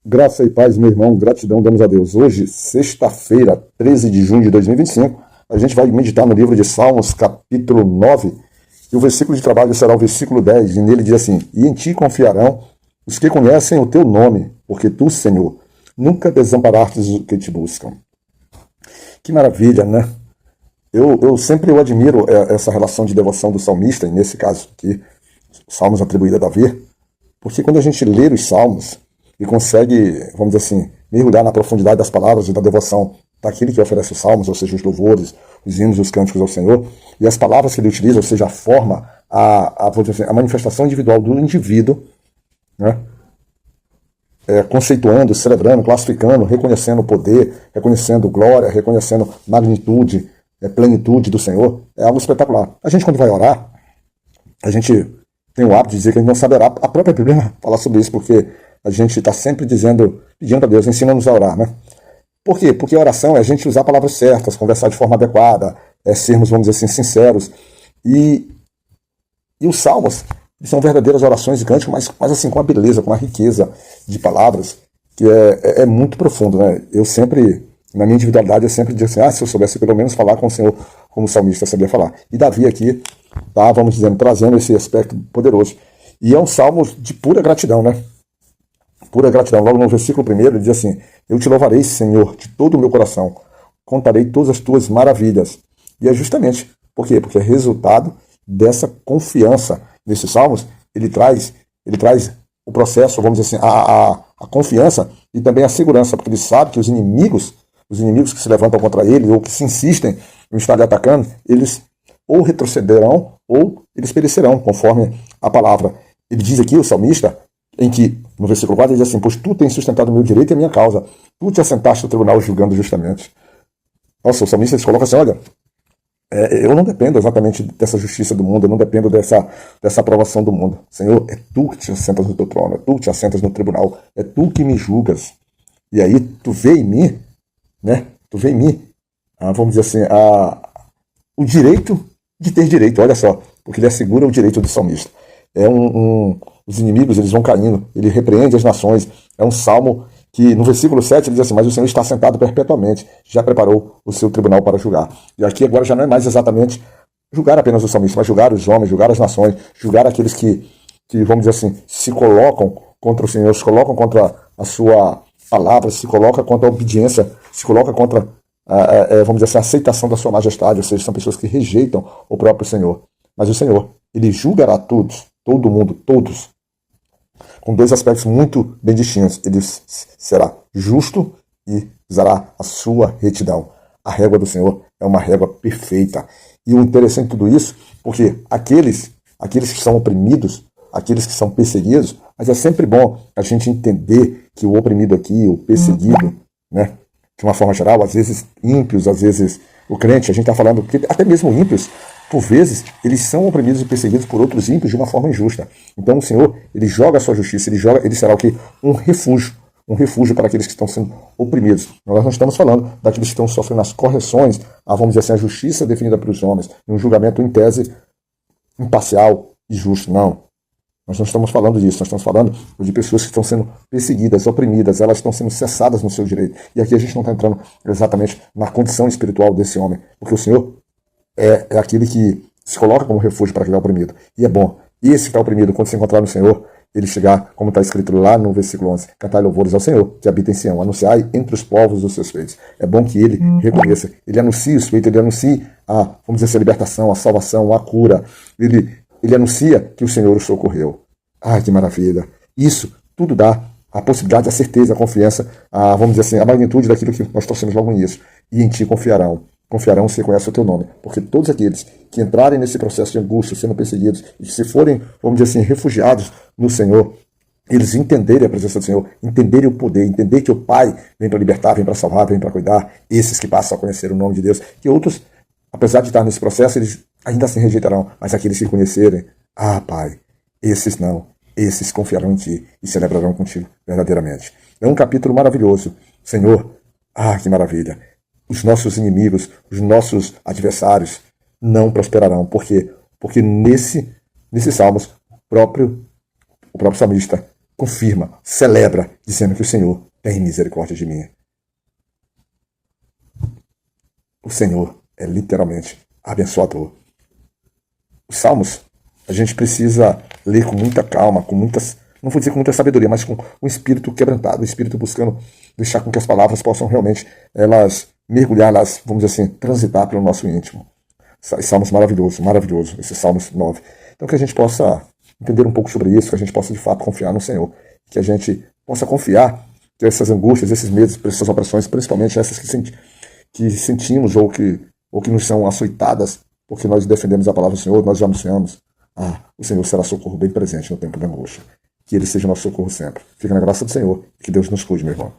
Graça e paz, meu irmão, gratidão damos a Deus. Hoje, sexta-feira, 13 de junho de 2025, a gente vai meditar no livro de Salmos, capítulo 9, e o versículo de trabalho será o versículo 10, e nele diz assim: E em ti confiarão os que conhecem o teu nome, porque tu, Senhor, nunca desamparastes os que te buscam. Que maravilha, né? Eu sempre admiro essa relação de devoção do salmista, e nesse caso aqui, Salmos atribuído a Davi, porque quando a gente lê os Salmos e consegue, vamos dizer assim, mergulhar na profundidade das palavras e da devoção daquele que oferece os salmos, ou seja, os louvores, os hinos, os cânticos ao Senhor, e as palavras que ele utiliza, ou seja, a forma, vamos dizer assim, a manifestação individual do indivíduo, né? Conceituando, celebrando, classificando, reconhecendo o poder, reconhecendo glória, reconhecendo magnitude, plenitude do Senhor, é algo espetacular. A gente, quando vai orar, a gente tem o hábito de dizer que a gente não sabe orar. A própria Bíblia fala sobre isso, porque a gente está sempre dizendo, pedindo a Deus, ensina-nos a orar, né? Por quê? Porque a oração é a gente usar palavras certas, conversar de forma adequada, sermos, vamos dizer assim, sinceros. E os salmos são verdadeiras orações e cânticos, mas assim, com a beleza, com a riqueza de palavras, que é muito profundo, né? Eu sempre, na minha individualidade, eu sempre digo assim, se eu soubesse pelo menos falar com o Senhor como o salmista sabia falar. E Davi aqui tá, vamos dizer, trazendo esse aspecto poderoso. E é um salmo de pura gratidão, né? Pura gratidão. Logo no versículo 1 ele diz assim: Eu te louvarei, Senhor, de todo o meu coração. Contarei todas as tuas maravilhas. E é justamente, por quê? Porque é resultado dessa confiança nesses salmos. Ele traz o processo, vamos dizer assim, a confiança e também a segurança, porque ele sabe que os inimigos que se levantam contra ele ou que se insistem em estar lhe atacando, eles ou retrocederão ou eles perecerão, conforme a palavra. Ele diz aqui, o salmista, em que, no versículo 4, ele diz assim: Pois tu tens sustentado o meu direito e a minha causa. Tu te assentaste no tribunal julgando justamente. Nossa, o salmista se coloca assim: olha, eu não dependo exatamente dessa justiça do mundo, eu não dependo dessa aprovação do mundo. Senhor, é tu que te assentas no teu trono, é tu que te assentas no tribunal, é tu que me julgas. E aí tu vê em mim, né? Tu vê em mim, vamos dizer assim, o direito de ter direito, olha só, porque ele assegura o direito do salmista. Os inimigos, eles vão caindo, ele repreende as nações. É um salmo que, no versículo 7, ele diz assim: Mas o Senhor está sentado perpetuamente, já preparou o seu tribunal para julgar. E aqui agora já não é mais exatamente julgar apenas o salmista, mas julgar os homens, julgar as nações, julgar aqueles que vamos dizer assim, se colocam contra o Senhor, se colocam contra a sua palavra, se colocam contra a obediência, se colocam contra, vamos dizer assim, a aceitação da sua majestade, ou seja, são pessoas que rejeitam o próprio Senhor. Mas o Senhor, ele julgará todos, todo mundo, todos, com dois aspectos muito bem distintos. Ele será justo e usará a sua retidão. A régua do Senhor é uma régua perfeita. E o interessante de tudo isso, porque aqueles que são oprimidos, aqueles que são perseguidos, mas é sempre bom a gente entender que o oprimido aqui, o perseguido, né, de uma forma geral, às vezes ímpios, às vezes o crente, a gente está falando que até mesmo ímpios, por vezes, eles são oprimidos e perseguidos por outros ímpios de uma forma injusta. Então o Senhor, ele joga a sua justiça, ele será o quê? Um refúgio para aqueles que estão sendo oprimidos. Nós não estamos falando daqueles que estão sofrendo as correções, vamos dizer assim, a justiça definida pelos homens, um julgamento em tese imparcial e justo. Não. Nós não estamos falando disso, nós estamos falando de pessoas que estão sendo perseguidas, oprimidas, elas estão sendo cessadas no seu direito. E aqui a gente não está entrando exatamente na condição espiritual desse homem, porque o Senhor é aquele que se coloca como refúgio para aquele oprimido. E é bom. E esse que está oprimido, quando se encontrar no Senhor, ele chegar, como está escrito lá no versículo 11, cantai louvores ao Senhor, que habita em Sião, anunciai entre os povos os seus feitos. É bom que ele reconheça, ele anuncie os feitos, ele anuncie vamos dizer assim, a libertação, a salvação, a cura. Ele anuncia que o Senhor o socorreu. Ai, que maravilha. Isso tudo dá a possibilidade, a certeza, a confiança, vamos dizer assim, a magnitude daquilo que nós trouxemos logo no início. E em ti confiarão se conhece o teu nome, porque todos aqueles que entrarem nesse processo de angústia, sendo perseguidos, e se forem, vamos dizer assim, refugiados no Senhor, eles entenderem a presença do Senhor, entenderem o poder, entender que o Pai vem para libertar, vem para salvar, vem para cuidar, esses que passam a conhecer o nome de Deus, que outros, apesar de estar nesse processo, eles ainda assim rejeitarão, mas aqueles que conhecerem, Pai, esses não, esses confiarão em Ti e celebrarão contigo verdadeiramente. É um capítulo maravilhoso. Senhor, que maravilha. Os nossos inimigos, os nossos adversários não prosperarão. Por quê? Porque nesses salmos, o próprio salmista confirma, celebra, dizendo que o Senhor tem misericórdia de mim. O Senhor é literalmente abençoador. Os Salmos, a gente precisa ler com muita calma, com muitas, não vou dizer com muita sabedoria, mas com um espírito quebrantado, um espírito buscando deixar com que as palavras possam realmente, elas mergulhar, elas, vamos dizer assim, transitar pelo nosso íntimo. Salmos maravilhoso, maravilhoso, esses Salmos 9. Então que a gente possa entender um pouco sobre isso, que a gente possa de fato confiar no Senhor, que a gente possa confiar que essas angústias, esses medos, essas opressões, principalmente essas que sentimos ou que nos são açoitadas, porque nós defendemos a palavra do Senhor, nós já anunciamos, o Senhor será socorro bem presente no tempo da angústia. Que Ele seja o nosso socorro sempre. Fica na graça do Senhor, que Deus nos cuide, meu irmão.